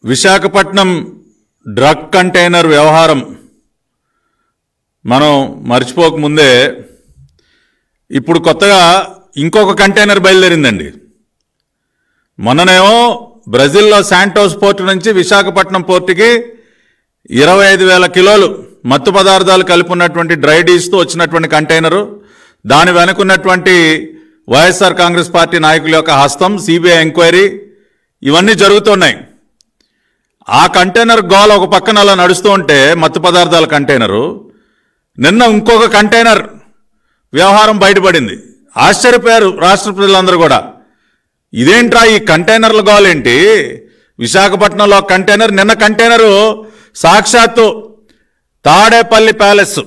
Visakhapatnam drug container వ్యవహారం మనం మర్చిపోకముందే ఇప్పుడు కొత్తగా ఇంకొక కంటైనర్ బయలుదేరిందండి. మొన్ననేమో బ్రెజిల్లో శాంటోస్ పోర్టు నుంచి విశాఖపట్నం పోర్టుకి 25,000 కిలోలు మత్తు పదార్థాలు కలిపి ఉన్నటువంటి డ్రై డీస్తో వచ్చినటువంటి కంటైనరు, దాని వెనుకున్నటువంటి వైఎస్ఆర్ కాంగ్రెస్ పార్టీ నాయకుల యొక్క హస్తం, సిబిఐ ఎంక్వైరీ ఇవన్నీ జరుగుతున్నాయి. ఆ కంటైనర్ గోల ఒక పక్కన అలా నడుస్తూ ఉంటే మత్తు పదార్థాల కంటైనరు, నిన్న ఇంకొక కంటైనర్ వ్యవహారం బయటపడింది. ఆశ్చర్యపోయారు రాష్ట్ర ప్రజలందరూ కూడా. ఇదేంట్రా ఈ కంటైనర్ల గోలేంటి? విశాఖపట్నంలో కంటైనర్, నిన్న కంటైనరు సాక్షాత్తు తాడేపల్లి ప్యాలెస్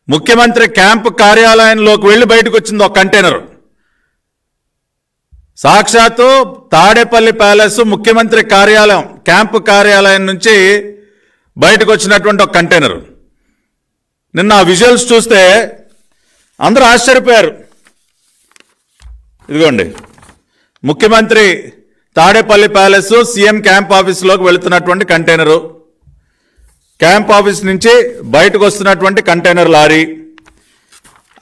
ముఖ్యమంత్రి క్యాంపు కార్యాలయంలోకి వెళ్ళి బయటకు వచ్చింది ఒక కంటైనర్. సాక్షాత్తు తాడేపల్లి ప్యాలెస్ ముఖ్యమంత్రి కార్యాలయం క్యాంపు కార్యాలయం నుంచి బయటకు వచ్చినటువంటి ఒక కంటైనర్. నిన్న ఆ విజువల్స్ చూస్తే అందరూ ఆశ్చర్యపోయారు. ఇదిగోండి, ముఖ్యమంత్రి తాడేపల్లి ప్యాలెస్ సీఎం క్యాంప్ ఆఫీస్లోకి వెళుతున్నటువంటి కంటైనరు, క్యాంప్ ఆఫీస్ నుంచి బయటకు వస్తున్నటువంటి కంటైనర్ లారీ.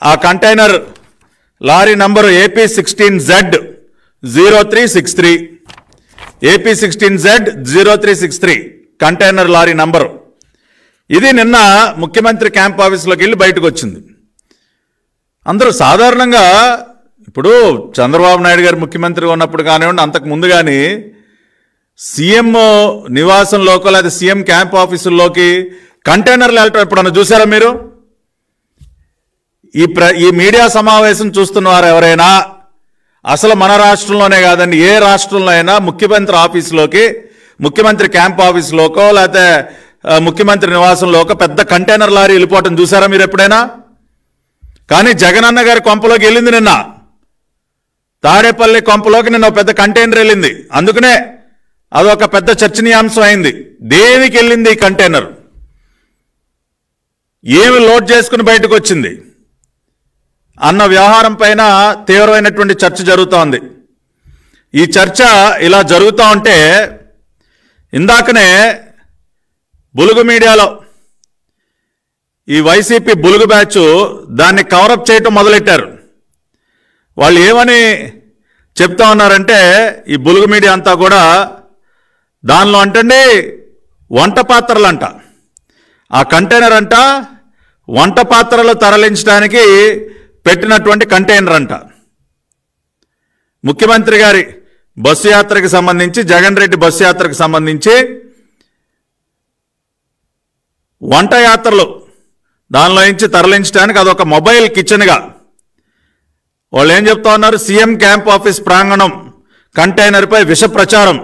ఆ container lorry number AP16Z0363, AP16Z0363 container lorry number. ఇది నిన్న ముఖ్యమంత్రి క్యాంప్ ఆఫీస్లోకి వెళ్ళి బయటకు వచ్చింది. అందరూ సాధారణంగా ఇప్పుడు చంద్రబాబు నాయుడు గారు ముఖ్యమంత్రిగా ఉన్నప్పుడు కానివ్వండి, అంతకు ముందు కానీ సీఎం నివాసంలోకి లేదా సీఎం క్యాంప్ ఆఫీసుల్లోకి కంటైనర్లు వెళ్ళటం ఎప్పుడన్నా చూసారా మీరు? ఈ మీడియా సమావేశం చూస్తున్న వారు ఎవరైనా అసలు మన రాష్ట్రంలోనే కాదండి, ఏ రాష్ట్రంలో అయినా ముఖ్యమంత్రి ఆఫీసులోకి, ముఖ్యమంత్రి క్యాంప్ ఆఫీసులోకో లేకపోతే ముఖ్యమంత్రి నివాసంలోకో పెద్ద కంటైనర్ లారీ వెళ్ళిపోవటం చూసారా మీరు ఎప్పుడైనా? కానీ జగనన్న గారి కొంపలోకి వెళ్ళింది నిన్న, తాడేపల్లి కొంపలోకి నిన్న పెద్ద కంటైనర్ వెళ్ళింది. అందుకనే అదొక పెద్ద చర్చనీయాంశం అయింది. దేనికి వెళ్ళింది ఈ కంటైనర్, ఏమి లోడ్ చేసుకుని బయటకు వచ్చింది అన్న వ్యవహారం పైన తీవ్రమైనటువంటి చర్చ జరుగుతోంది. ఈ చర్చ ఇలా జరుగుతూ ఉంటే ఇందాకనే బులుగు మీడియాలో ఈ వైసీపీ బులుగు బ్యాచ్ దాన్ని కవరప్ చేయటం మొదలెట్టారు. వాళ్ళు ఏమని చెప్తా ఉన్నారంటే, ఈ బులుగు మీడియా అంతా కూడా దానిలో అంటండి వంట పాత్రలు అంట, ఆ కంటైనర్ అంట వంట పాత్రలు తరలించడానికి పెట్టినటువంటి కంటైనర్ అంట. ముఖ్యమంత్రి గారి బస్సు యాత్రకు సంబంధించి, జగన్ రెడ్డి బస్సు యాత్రకు సంబంధించి వంట యాత్రలు దానిలో నుంచి తరలించడానికి అదొక మొబైల్ కిచెన్గా వాళ్ళు ఏం చెప్తా ఉన్నారు, సీఎం క్యాంప్ ఆఫీస్ ప్రాంగణం కంటైనర్పై విష ప్రచారం,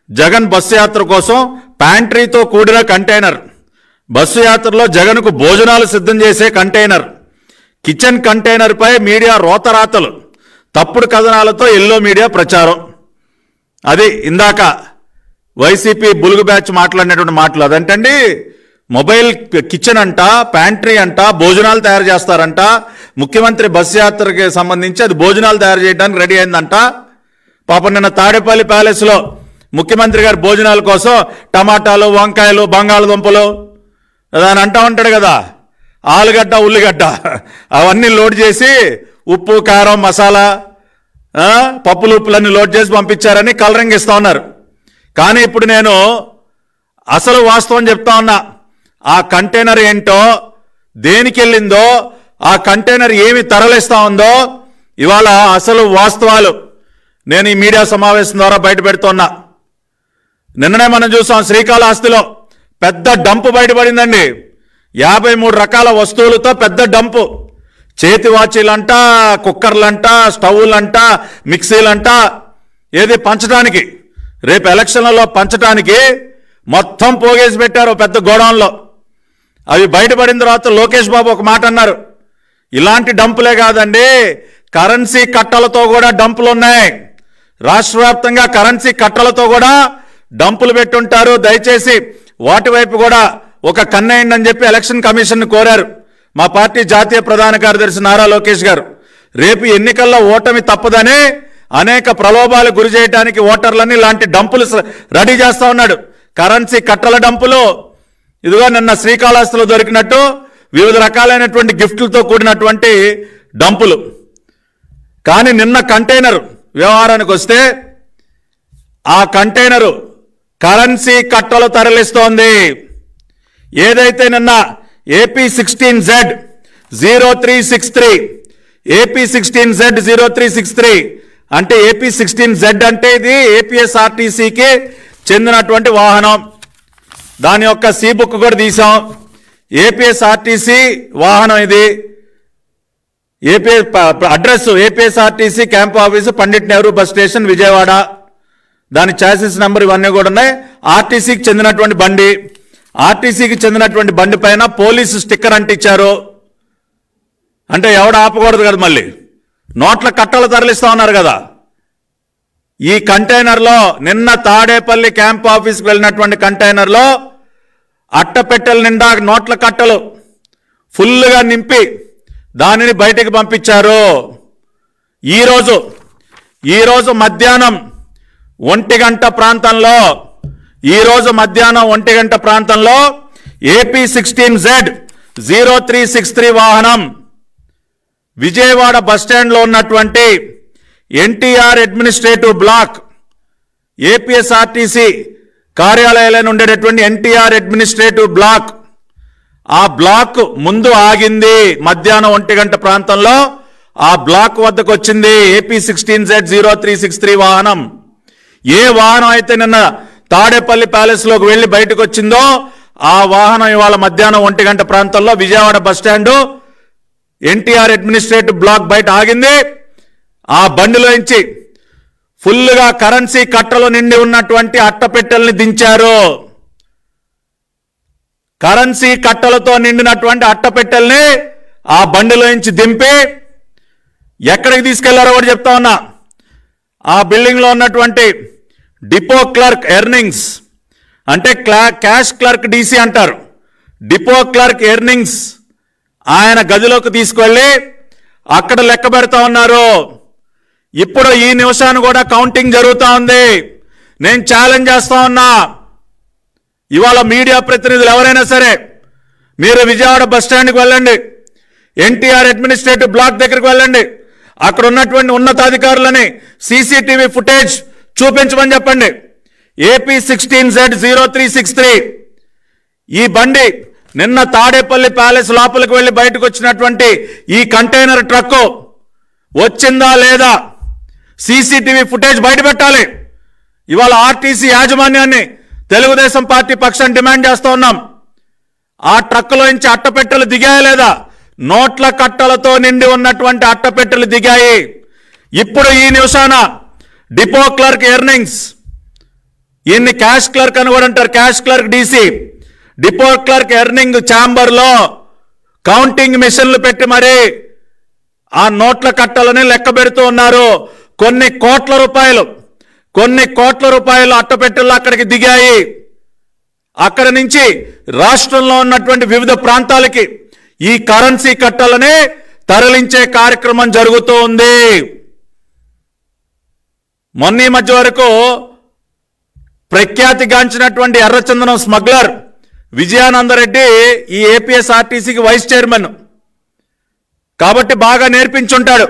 జగన్ బస్సు యాత్ర కోసం ప్యాంట్రీతో కూడిన కంటైనర్, బస్సు యాత్రలో జగన్కు భోజనాలు సిద్ధం చేసే కంటైనర్, కిచెన్ కంటైనర్పై మీడియా రోతరాతలు, తప్పుడు కథనాలతో ఎల్లో మీడియా ప్రచారం. అది ఇందాక వైసీపీ బులుగు బ్యాచ్ మాట్లాడినటువంటి మాటలు. అదంటండి మొబైల్ కిచెన్ అంట, ప్యాంట్రీ అంట, భోజనాలు తయారు చేస్తారంట, ముఖ్యమంత్రి బస్సు యాత్రకి సంబంధించి అది భోజనాలు తయారు చేయడానికి రెడీ అయిందంట. పాపం నిన్న తాడేపల్లి ప్యాలెస్లో ముఖ్యమంత్రి గారి భోజనాల కోసం టమాటాలు, వంకాయలు, బంగాళదుంపలు దాని అంటా ఉంటాడు కదా, ఆలుగడ్డ, ఉల్లిగడ్డ అవన్నీ లోడ్ చేసి ఉప్పు, కారం, మసాలా, పప్పులు ఉప్పులన్నీ లోడ్ చేసి పంపించారని కలరింగ్ ఇస్తా ఉన్నారు. కానీ ఇప్పుడు నేను అసలు వాస్తవం చెప్తా ఉన్నా, ఆ కంటైనర్ ఏంటో, దేనికి వెళ్ళిందో, ఆ కంటైనర్ ఏమి తరలిస్తా ఉందో ఇవాళ అసలు వాస్తవాలు నేను ఈ మీడియా సమావేశం ద్వారా బయట పెడుతున్నా. నిన్ననే మనం చూసాం శ్రీకాళహస్తిలో పెద్ద డంపు బయటపడిందండి. 53 రకాల వస్తువులతో పెద్ద డంపు, చేతి వాచీలంట, కుక్కర్లంట, స్టవ్లంట, మిక్సీలంట, ఏది పంచడానికి, రేపు ఎలక్షన్లలో పంచడానికి మొత్తం పోగేసి పెట్టారు పెద్ద గోడౌన్లో. అవి బయటపడిన తర్వాత లోకేష్ బాబు ఒక మాట అన్నారు, ఇలాంటి డంపులే కాదండి, కరెన్సీ కట్టలతో కూడా డంపులు ఉన్నాయి, రాష్ట్ర వ్యాప్తంగా కరెన్సీ కట్టలతో కూడా డంపులు పెట్టుంటారు, దయచేసి వాటి వైపు కూడా ఒక కన్నేయండి అని చెప్పి ఎలక్షన్ కమిషన్ కోరారు మా పార్టీ జాతీయ ప్రధాన కార్యదర్శి నారా లోకేష్ గారు. రేపు ఎన్నికల్లో ఓటమి తప్పదని అనేక ప్రలోభాలు గురి చేయడానికి ఓటర్లని ఇలాంటి డంపులు రెడీ చేస్తా ఉన్నాడు. కరెన్సీ కట్టల డంపులు, ఇదిగో నిన్న శ్రీకాళహస్తిలో దొరికినట్టు వివిధ రకాలైనటువంటి గిఫ్ట్లతో కూడినటువంటి డంపులు. కానీ నిన్న కంటైనర్ వ్యవహారానికి వస్తే ఆ కంటైనరు కరెన్సీ కట్టలు తరలిస్తోంది. ఏదైతే నిన్న AP16Z0363 AP16Z0363 అంటే AP16Z అంటే ఇది ఏపీఎస్ఆర్టీసీకి చెందినటువంటి వాహనం. దాని యొక్క సి బుక్ కూడా తీసాం. ఏపీఎస్ఆర్టీసీ వాహనం ఇది. Address APSRTC camp office Pandit Nehru bus station Vijayawada. దాని చాసిస్ నెంబర్ ఇవన్నీ కూడా ఉన్నాయి. ఆర్టీసీకి చెందినటువంటి బండి. ఆర్టీసీకి చెందినటువంటి బండి పైన పోలీసు స్టిక్కర్ అంటించారు. అంటే ఎవడ ఆపకూడదు కదా, మళ్ళీ నోట్ల కట్టలు తరలిస్తా ఉన్నారు కదా. ఈ కంటైనర్లో నిన్న తాడేపల్లి క్యాంప్ ఆఫీస్కి వెళ్ళినటువంటి కంటైనర్లో అట్టపెట్టెల నిండా నోట్ల కట్టలు ఫుల్గా నింపి దానిని బయటకు పంపించారు. ఈరోజు మధ్యాహ్నం 1 గంట ప్రాంతంలో AP16Z0363 వాహనం విజయవాడ బస్టాండ్లో ఉన్నటువంటి ఎన్టీఆర్ అడ్మినిస్ట్రేటివ్ బ్లాక్, ఏపీఎస్ఆర్టీసీ కార్యాలయాలను ఉండేటటువంటి ఎన్టీఆర్ అడ్మినిస్ట్రేటివ్ బ్లాక్, ఆ బ్లాక్ ముందు ఆగింది. మధ్యాహ్నం 1 గంట ప్రాంతంలో ఆ బ్లాక్ వద్దకు వచ్చింది AP16Z0363 వాహనం. ఏ వాహనం అయితే నిన్న తాడేపల్లి ప్యాలెస్లోకి వెళ్ళి బయటకు వచ్చిందో ఆ వాహనం ఇవాళ మధ్యాహ్నం 1 గంట ప్రాంతంలో Vijayawada bus stand NTR administrative block బయట ఆగింది. ఆ బండిలోంచి ఫుల్గా కరెన్సీ కట్టలు నిండి ఉన్నటువంటి అట్టపెట్టెల్ని దించారు. కరెన్సీ కట్టలతో నిండినటువంటి అట్టపెట్టెల్ని ఆ బండిలోంచి దింపి ఎక్కడికి తీసుకెళ్లారో కూడా చెప్తా ఉన్నా. ఆ బిల్డింగ్లో ఉన్నటువంటి డిపో క్లర్క్ ఎర్నింగ్స్ అంటే క్యాష్ క్లర్క్ డీసీ అంటారు. డిపో క్లర్క్ ఎర్నింగ్స్ ఆయన గదిలోకి తీసుకెళ్ళి అక్కడ లెక్క పెడతా ఉన్నారు. ఇప్పుడు ఈ నిమిషాన్ని కూడా కౌంటింగ్ జరుగుతూ ఉంది. నేను ఛాలెంజ్ చేస్తా ఉన్నా, ఇవాళ మీడియా ప్రతినిధులు ఎవరైనా సరే మీరు విజయవాడ బస్టాండ్కి వెళ్ళండి, ఎన్టీఆర్ అడ్మినిస్ట్రేటివ్ బ్లాక్ దగ్గరికి వెళ్ళండి, అక్కడ ఉన్నటువంటి ఉన్నతాధికారులని సీసీటీవీ ఫుటేజ్ చూపించమని చెప్పండి. AP16Z0363 ఈ బండి నిన్న తాడేపల్లి ప్యాలెస్ లోపలికి వెళ్ళి బయటకు వచ్చినటువంటి ఈ కంటైనర్ ట్రక్కు వచ్చిందా లేదా సీసీటీవీ ఫుటేజ్ బయట పెట్టాలి. ఇవాళ ఆర్టీసీ యాజమాన్యాన్ని తెలుగుదేశం పార్టీ పక్షాన్ని డిమాండ్ చేస్తూ ఉన్నాం. ఆ ట్రక్కులోంచి అట్టపెట్టెలు దిగాయా లేదా? నోట్ల కట్టలతో నిండి ఉన్నటువంటి అట్టపెట్టెలు దిగాయి. ఇప్పుడు ఈ నిమిషాన డిపో క్లర్క్ ఎర్నింగ్స్, ఈయన్ని క్యాష్ క్లర్క్ అని కూడా అంటారు, cash clerk DC, depot clerk earning ఛాంబర్లో కౌంటింగ్ మిషన్లు పెట్టి మరి ఆ నోట్ల కట్టలని లెక్క పెడుతూ ఉన్నారు. కొన్ని కోట్ల రూపాయలు అట్టపెట్టెలు అక్కడికి దిగాయి. అక్కడ నుంచి రాష్ట్రంలో ఉన్నటువంటి వివిధ ప్రాంతాలకి ఈ కరెన్సీ కట్టలని తరలించే కార్యక్రమం జరుగుతూ ఉంది. మొన్న ఈ మధ్య వరకు ప్రఖ్యాతిగాంచినటువంటి ఎర్రచందనం స్మగ్లర్ విజయానందరెడ్డి ఈ ఏపీఎస్ఆర్టీసీకి వైస్ చైర్మన్ కాబట్టి బాగా నేర్పించుంటాడు.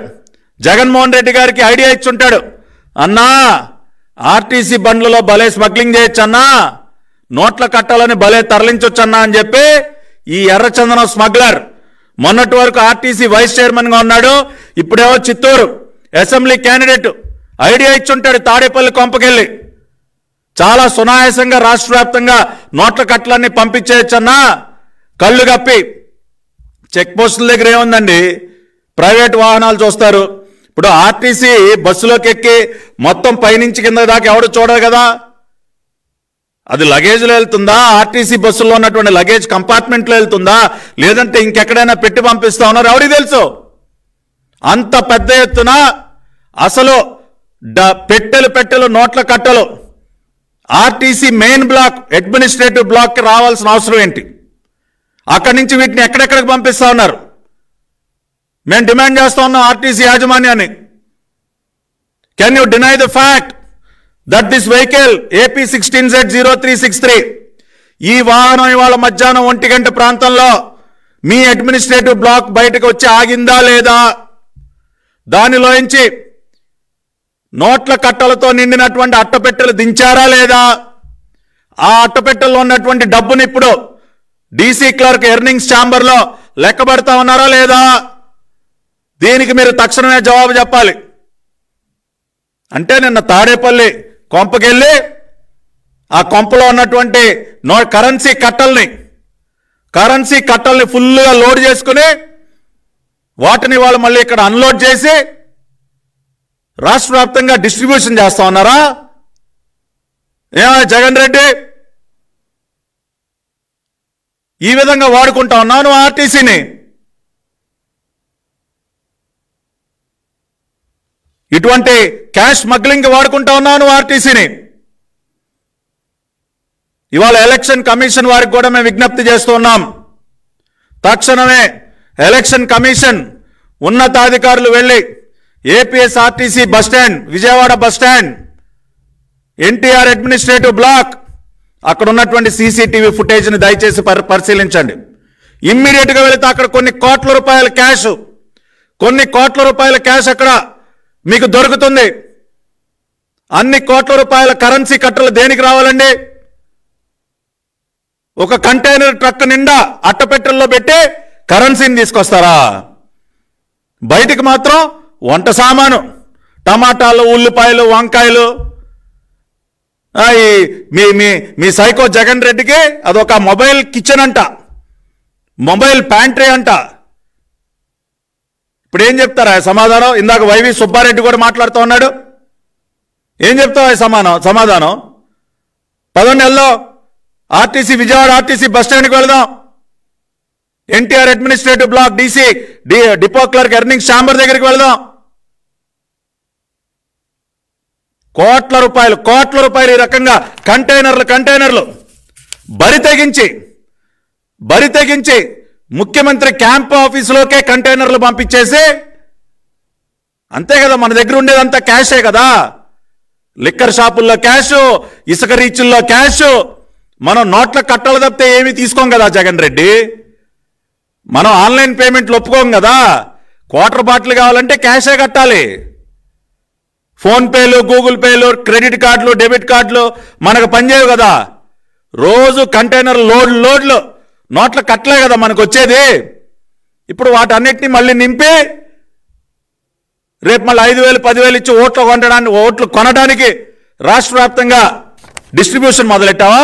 జగన్మోహన్ రెడ్డి గారికి ఐడియా ఇచ్చుంటాడు. అన్నా ఆర్టీసీ బండ్లలో భలే స్మగ్లింగ్ చేయొచ్చు అన్నా, నోట్ల కట్టాలని భలే తరలించొచ్చు అన్నా అని చెప్పి ఈ ఎర్రచందనం స్మగ్లర్ మొన్నటి వరకు ఆర్టీసీ వైస్ చైర్మన్ గా ఉన్నాడు. ఇప్పుడేమో చిత్తూరు అసెంబ్లీ క్యాండిడేట్. ఐడియా ఇచ్చుంటాడు తాడేపల్లి కొంపకెళ్ళి చాలా సునాయాసంగా రాష్ట్ర వ్యాప్తంగా నోట్ల కట్టలన్నీ పంపించేయచ్చన్నా. కళ్ళు కప్పి చెక్ పోస్టుల దగ్గర ఏముందండి, ప్రైవేట్ వాహనాలు చూస్తారు. ఇప్పుడు ఆర్టీసీ బస్సులోకి ఎక్కి మొత్తం పైనుంచి కింద దాకా ఎవడు చూడరు కదా. అది లగేజ్లో వెళ్తుందా, ఆర్టీసీ బస్సులో ఉన్నటువంటి లగేజ్ కంపార్ట్మెంట్లో వెళ్తుందా, లేదంటే ఇంకెక్కడైనా పెట్టి పంపిస్తా ఉన్నారు ఎవరికి తెలుసు. అంత పెద్ద ఎత్తున అసలు పెట్టెలు నోట్ల కట్టలు ఆర్టీసీ మెయిన్ బ్లాక్ అడ్మినిస్ట్రేటివ్ బ్లాక్కి రావాల్సిన అవసరం ఏంటి? అక్కడి నుంచి వీటిని ఎక్కడెక్కడికి పంపిస్తా ఉన్నారు. మేము డిమాండ్ చేస్తా ఉన్నాం ఆర్టీసీ యాజమాన్యాన్ని, can you deny the fact that this vehicle AP16Z0363 ఈ వాహనం ఇవాళ మధ్యాహ్నం 1 గంట ప్రాంతంలో మీ అడ్మినిస్ట్రేటివ్ బ్లాక్ బయటకు వచ్చి ఆగిందా లేదా, దానిలోంచి నోట్ల కట్టలతో నిండినటువంటి అట్టపెట్టెలు దించారా లేదా, ఆ అట్టపెట్టెల్లో ఉన్నటువంటి డబ్బుని ఇప్పుడు డీసీ క్లర్క్ ఎర్నింగ్స్ ఛాంబర్లో లెక్కబెడతా ఉన్నారా లేదా, దీనికి మీరు తక్షణమే జవాబు చెప్పాలి. అంటే నిన్న తాడేపల్లి కొంపకెళ్ళి ఆ కొంపలో ఉన్నటువంటి కరెన్సీ కట్టల్ని ఫుల్గా లోడ్ చేసుకుని వాటిని వాళ్ళు మళ్ళీ ఇక్కడ అన్లోడ్ చేసి రాష్ట్ర వ్యాప్తంగా డిస్ట్రిబ్యూషన్ చేస్తా ఉన్నారా? ఏమో జగన్ రెడ్డి, ఈ విధంగా వాడుకుంటా ఉన్నాను ఆర్టీసీని. ఇటువంటి క్యాష్ స్మగ్లింగ్ వాడుకుంటా ఉన్నాను ఆర్టీసీని. ఇవాళ ఎలక్షన్ కమిషన్ వారికి కూడా మేము విజ్ఞప్తి చేస్తున్నాం. తక్షణమే ఎలక్షన్ కమిషన్ ఉన్నతాధికారులు వెళ్ళి APSRTC bus stand, Vijayawada bus stand, NTR administrative block, అక్కడ ఉన్నటువంటి సీసీటీవీ ఫుటేజ్ని దయచేసి పరిశీలించండి. ఇమ్మీడియట్గా వెళితే అక్కడ కొన్ని కోట్ల రూపాయల క్యాష్ అక్కడ మీకు దొరుకుతుంది. అన్ని కోట్ల రూపాయల కరెన్సీ కట్టలు దేనికి రావాలండి? ఒక కంటైనర్ ట్రక్ నిండా అట్టపెట్టెల్లో పెట్టి కరెన్సీని తీసుకొస్తారా? బయటికి మాత్రం వంట సామాను, టమాటాలు, ఉల్లిపాయలు, వంకాయలు. మీ సైకో జగన్ రెడ్డికి అదొక మొబైల్ కిచెన్ అంట, మొబైల్ ప్యాంట్రీ అంట. ఇప్పుడు ఏం చెప్తారా సమాధానం? ఇందాక వైవి సుబ్బారెడ్డి కూడా మాట్లాడుతూ ఉన్నాడు. ఏం చెప్తావా సమాధానం? 10 నెలల్లో ఆర్టీసీ, విజయవాడ ఆర్టీసీ బస్టాండ్కి వెళదాం, NTR administrative block DC depot clerk earnings chamber దగ్గరికి వెళదాం. కోట్ల రూపాయలు ఈ రకంగా కంటైనర్లు బరి తెగించి ముఖ్యమంత్రి క్యాంప్ ఆఫీసులోకే కంటైనర్లు పంపించేసి, అంతే కదా, మన దగ్గర ఉండేదంతా క్యాషే కదా. లిక్కర్ షాపుల్లో క్యాష్, ఇసుక రీచుల్లో క్యాష్, మనం నోట్ల కట్టలు తప్పితే ఏమీ తీసుకోం కదా జగన్ రెడ్డి. మనం ఆన్లైన్ పేమెంట్లు ఒప్పుకోం కదా. క్వార్టర్ బాటిల్ కావాలంటే క్యాషే కట్టాలి. ఫోన్పేలు, గూగుల్ పేలు, క్రెడిట్ కార్డులు, డెబిట్ కార్డులు మనకు పనిచేయవు కదా. రోజు కంటైనర్ లోడ్లు నోట్ల కట్టలే కదా మనకు వచ్చేది. ఇప్పుడు వాటన్నిటిని మళ్ళీ నింపి రేపు మళ్ళీ 5,000, 10,000 ఇచ్చి ఓట్లు కొనడానికి రాష్ట్ర వ్యాప్తంగా డిస్ట్రిబ్యూషన్ మొదలెట్టావా?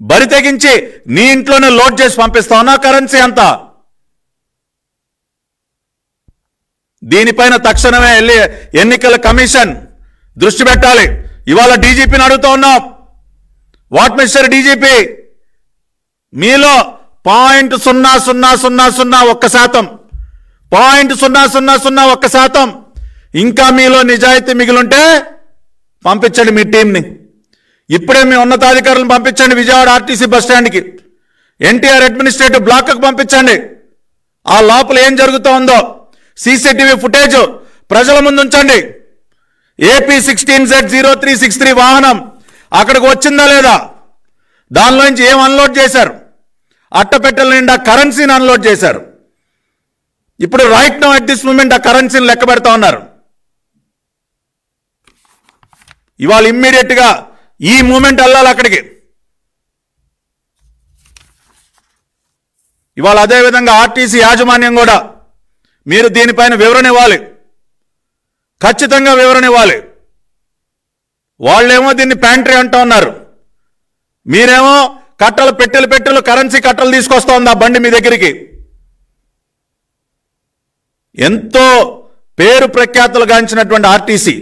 బరి తెగించి నీ ఇంట్లోనే లోడ్ చేసి పంపిస్తావునా కరెన్సీ అంతా? దీనిపైన తక్షణమే ఎన్నికల కమిషన్ దృష్టి పెట్టాలి. ఇవాళ డీజీపీని అడుగుతూ ఉన్నాం. వాట్ మిస్టర్ డీజీపీ, మీలో 0.0001% ఇంకా మీలో నిజాయితీ మిగిలింటే పంపించండి మీ టీంని. ఇప్పుడే మీ ఉన్నతాధికారులను పంపించండి విజయవాడ ఆర్టీసీ బస్టాండ్కి, ఎన్టీఆర్ అడ్మినిస్ట్రేటివ్ బ్లాక్కి పంపించండి. ఆ లోపల ఏం జరుగుతూ ఉందో సీసీటీవీ ఫుటేజ్ ప్రజల ముందు ఉంచండి. AP16Z0363 వాహనం అక్కడికి వచ్చిందా లేదా, దానిలోంచి ఏం అన్లోడ్ చేశారు? అట్టపెట్టెల నిండా కరెన్సీని అన్లోడ్ చేశారు. ఇప్పుడు right now at this moment ఆ కరెన్సీని లెక్క పెడతా ఉన్నారు. ఇవాళ ఇమ్మీడియట్గా ఈ మూమెంట్ వెళ్ళాలి అక్కడికి. ఇవాళ అదేవిధంగా ఆర్టీసీ యాజమాన్యం కూడా మీరు దీనిపైన వివరణ ఇవ్వాలి, ఖచ్చితంగా వివరణ ఇవ్వాలి. వాళ్ళేమో దీన్ని ప్యాంట్రీ అంటూ ఉన్నారు, మీరేమో పెట్టెలు కరెన్సీ కట్టలు తీసుకొస్తా ఉంది ఆ బండి మీ దగ్గరికి. ఎంతో పేరు ప్రఖ్యాతులు గాంచినటువంటి ఆర్టీసీ,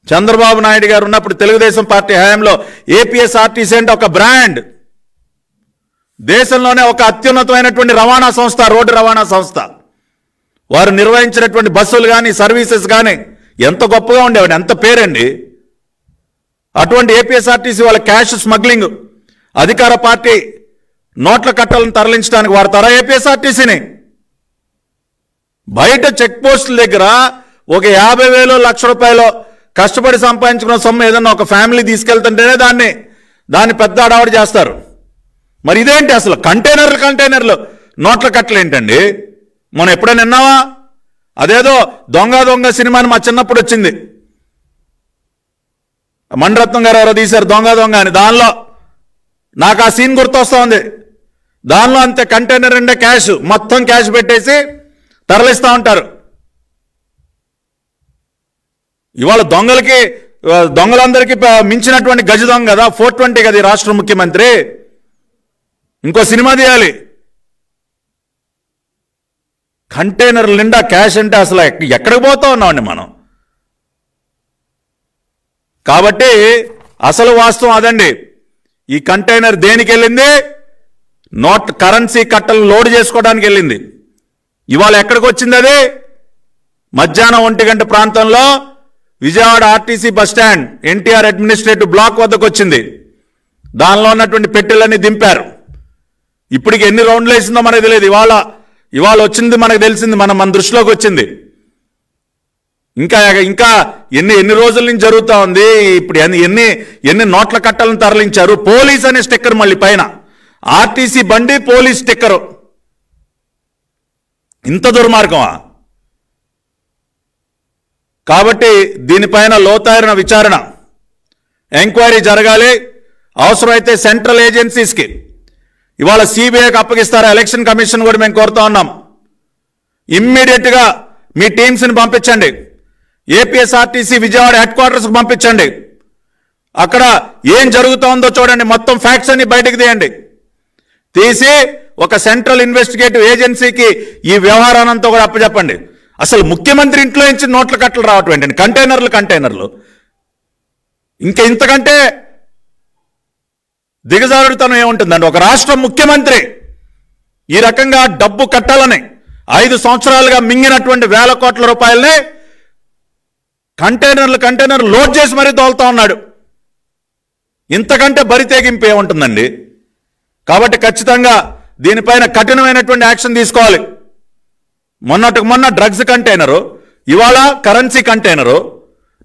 చంద్రబాబు నాయుడు గారు ఉన్నప్పుడు తెలుగుదేశం పార్టీ హయాంలో ఏపీఎస్ఆర్టీసీ అంటే ఒక బ్రాండ్, దేశంలోనే ఒక అత్యున్నతమైనటువంటి రవాణా సంస్థ, రోడ్డు రవాణా సంస్థ. వారు నిర్వహించినటువంటి బస్సులు కానీ సర్వీసెస్ కానీ ఎంత గొప్పగా ఉండేవాడు, ఎంత పేరండి. అటువంటి ఏపీఎస్ఆర్టీసీ వాళ్ళ క్యాష్ స్మగ్లింగ్, అధికార పార్టీ నోట్ల కట్టలను తరలించడానికి వాడతారా ఏపీఎస్ఆర్టీసీని? బయట చెక్ పోస్టుల దగ్గర ఒక 50,000 1,00,000 రూపాయలు కష్టపడి సంపాదించుకున్న సొమ్ము ఏదన్నా ఒక ఫ్యామిలీ తీసుకెళ్తుంటేనే దాన్ని పెద్ద అడావడి చేస్తారు. మరి ఇదేంటి అసలు? కంటైనర్లు నోట్ల కట్టలు ఏంటండి? మనం ఎప్పుడైనా విన్నావా? అదేదో దొంగ సినిమాని మా చిన్నప్పుడు వచ్చింది, మణిరత్నం గారు ఎవరో తీశారు దొంగ అని. దానిలో నాకు ఆ సీన్ గుర్తొస్తా ఉంది. దానిలో అంతే, కంటైనర్ నిండా క్యాష్, మొత్తం క్యాష్ పెట్టేసి తరలిస్తూ ఉంటారు. ఇవాళ దొంగలందరికీ మించినటువంటి గజ దొంగ కదా 420 కదా ఈ రాష్ట్ర ముఖ్యమంత్రి. ఇంకో సినిమా తీయాలి. కంటైనర్ల నిండా క్యాష్ అంటే అసలు ఎక్కడికి పోతా ఉన్నామండి మనం? కాబట్టి అసలు వాస్తవం అదండి. ఈ కంటైనర్ దేనికి వెళ్ళింది? కరెన్సీ కట్టలు లోడ్ చేసుకోవడానికి వెళ్ళింది. ఇవాళ ఎక్కడికి వచ్చింది అది? మధ్యాహ్నం 1 గంట ప్రాంతంలో Vijayawada RTC bus stand NTR administrative block వద్దకు వచ్చింది. దానిలో ఉన్నటువంటి పెట్టెలన్నీ దింపారు. ఇప్పటికి ఎన్ని రౌండ్లు వేసిందో మనకు తెలియదు. ఇవాళ వచ్చింది మనకు తెలిసింది, మన దృష్టిలోకి వచ్చింది. ఇంకా ఎన్ని రోజుల నుంచి జరుగుతూ ఉంది. ఇప్పుడు ఎన్ని నోట్ల కట్టలను తరలించారు. పోలీస్ అనే స్టిక్కర్, మళ్ళీ పైన ఆర్టీసీ బండి పోలీస్ స్టిక్కరు. ఇంత దుర్మార్గమా? కాబట్టి దీనిపైన లోతైన విచారణ, ఎంక్వైరీ జరగాలి. అవసరమైతే సెంట్రల్ ఏజెన్సీస్కి, ఇవాళ సిబిఐకి అప్పగిస్తారా? ఎలక్షన్ కమిషన్ కూడా మేము కోరుతా ఉన్నాం. ఇమ్మీడియట్గా మీ టీమ్స్ని పంపించండి. ఏపీఎస్ఆర్టీసీ విజయవాడ హెడ్ క్వార్టర్స్కి పంపించండి. అక్కడ ఏం జరుగుతోందో చూడండి. మొత్తం ఫ్యాక్ట్స్ అన్ని బయటకు తీసి ఒక సెంట్రల్ ఇన్వెస్టిగేటివ్ ఏజెన్సీకి ఈ వ్యవహారానంతా కూడా అప్పచెప్పండి. అసలు ముఖ్యమంత్రి ఇంట్లో నుంచి నోట్ల కట్టలు రావటం ఏంటండి? కంటైనర్లు ఇంకా ఇంతకంటే దిగజారుడుతనం ఏముంటుందండి? ఒక రాష్ట్ర ముఖ్యమంత్రి ఈ రకంగా డబ్బు కట్టాలని 5 సంవత్సరాలుగా మింగినటువంటి వేల కోట్ల రూపాయలని కంటైనర్లు లోడ్ చేసి మరీ తోలుతా ఉన్నాడు. ఇంతకంటే బరితెగింపు ఏముంటుందండి? కాబట్టి ఖచ్చితంగా దీనిపైన కఠినమైనటువంటి యాక్షన్ తీసుకోవాలి. మొన్న డ్రగ్స్ కంటైనరు, ఇవాళ కరెన్సీ కంటైనరు,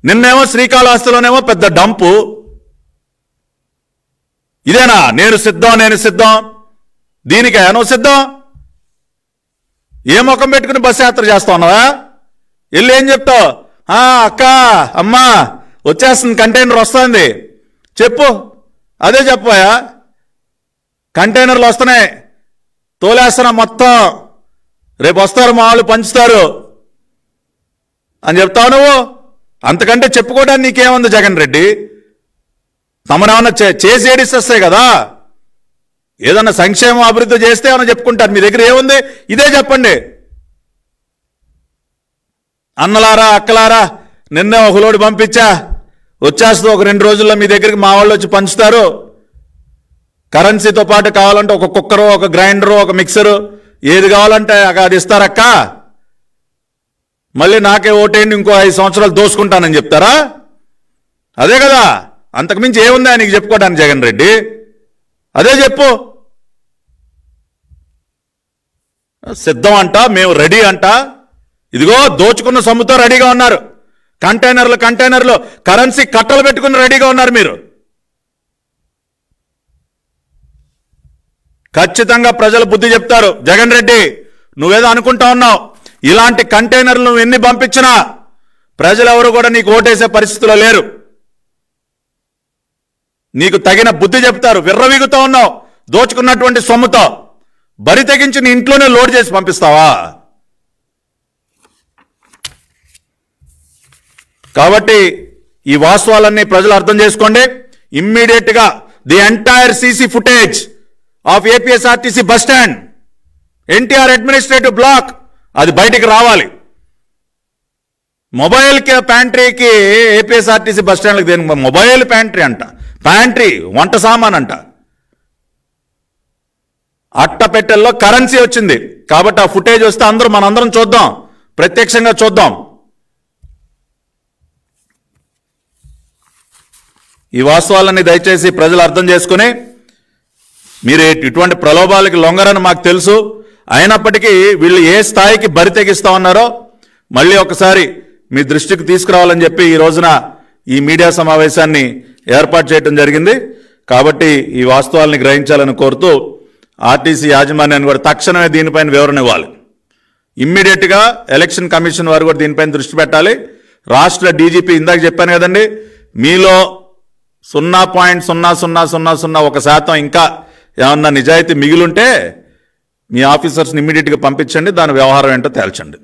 నిన్నేమో శ్రీకాళహస్తిలోనేమో పెద్ద డంపు. ఇదేనా నేను సిద్ధం? దీనికే నువ్వు సిద్ధం? ఏ ముఖం పెట్టుకుని బస్సు యాత్ర చేస్తా ఉన్నావా? వెళ్ళి ఏం చెప్తావు? అక్క, అమ్మా వచ్చేస్తుంది, కంటైనర్ వస్తుంది చెప్పు. అదే చెప్పాయా? కంటైనర్లు వస్తున్నాయి, తోలేస్తున్నా మొత్తం, రేపు వస్తారు మా వాళ్ళు పంచుతారు అని చెప్తావు నువ్వు. అంతకంటే చెప్పుకోవడానికి నీకేముంది జగన్ రెడ్డి? తమనేమన్నా చేసి ఏడిస్తాయి కదా. ఏదన్నా సంక్షేమం అభివృద్ధి చేస్తే ఏమన్నా చెప్పుకుంటారు. మీ దగ్గర ఏముంది? ఇదే చెప్పండి. అన్నలారా, అక్కలారా, నిన్నే ఒక లోడు పంపించా, వచ్చేస్తుంది, ఒక 2 రోజుల్లో మీ దగ్గరికి మా వాళ్ళు వచ్చి పంచుతారు. కరెన్సీతో పాటు కావాలంటే ఒక కుక్కరు, ఒక గ్రైండరు, ఒక మిక్సరు, ఏది కావాలంటే అది ఇస్తారక్క. మళ్ళీ నాకే ఓటేయండి, ఇంకో 5 సంవత్సరాలు దోసుకుంటానని చెప్తారా? అదే కదా. అంతకుమించి ఏముందా నీకు చెప్పుకోవడానికి జగన్ రెడ్డి? అదే చెప్పు. సిద్ధం అంట, మేము రెడీ అంట. ఇదిగో దోచుకున్న సొమ్ముతో రెడీగా ఉన్నారు. కంటైనర్లు కరెన్సీ కట్టలు పెట్టుకుని రెడీగా ఉన్నారు మీరు. ఖచ్చితంగా ప్రజలు బుద్ధి చెప్తారు. జగన్ రెడ్డి, నువ్వేదో అనుకుంటా ఉన్నావు, ఇలాంటి కంటైనర్లు నువ్వు ఎన్ని పంపించినా ప్రజలెవరు కూడా నీకు ఓటేసే పరిస్థితిలో లేరు. నీకు తగిన బుద్ధి చెప్తారు. విర్రవీగుతూ ఉన్నావు దోచుకున్నటువంటి సొమ్ముతో. బరి తెగించి నీ ఇంట్లోనే లోడ్ చేసి పంపిస్తావా? కాబట్టి ఈ వాస్తవాలన్నీ ప్రజలు అర్థం చేసుకోండి. ఇమ్మీడియట్గా the entire CC footage of APSRTC bus stand, NTR administrative block, అది బయటికి రావాలి. మొబైల్ ప్యాంట్రీకి ఏపీఎస్ఆర్టీసీ బస్ స్టాండ్కి దేని మొబైల్ ప్యాంట్రీ అంట, ప్యాంట్రీ వంట సామాన్ అంట. అట్టపెట్టెల్లో కరెన్సీ వచ్చింది. కాబట్టి ఆ ఫుటేజ్ వస్తే మనందరం చూద్దాం, ప్రత్యక్షంగా చూద్దాం. ఈ వాస్తవాలన్నీ దయచేసి ప్రజలు అర్థం చేసుకుని, మీరు ఇటువంటి ప్రలోభాలకి లొంగరని మాకు తెలుసు. అయినప్పటికీ వీళ్ళు ఏ స్థాయికి బరి తెగిస్తా ఉన్నారో మళ్ళీ ఒకసారి మీ దృష్టికి తీసుకురావాలని చెప్పి ఈ రోజున ఈ మీడియా సమావేశాన్ని ఏర్పాటు చేయడం జరిగింది. కాబట్టి ఈ వాస్తవాల్ని గ్రహించాలని కోరుతూ ఆర్టీసీ యాజమాన్యాన్ని కూడా తక్షణమే దీనిపైన వివరణ ఇవ్వాలి. ఇమ్మీడియట్గా ఎలక్షన్ కమిషన్ వారు కూడా దీనిపైన దృష్టి పెట్టాలి. రాష్ట్ర డీజీపీ ఇందాక చెప్పాను కదండి, మీలో 0.00001% ఇంకా ఏమన్నా నిజాయితీ మిగిలుంటే మీ ఆఫీసర్స్ని ఇమ్మీడియట్గా పంపించండి, దాని వ్యవహారం ఏంటో తేల్చండి.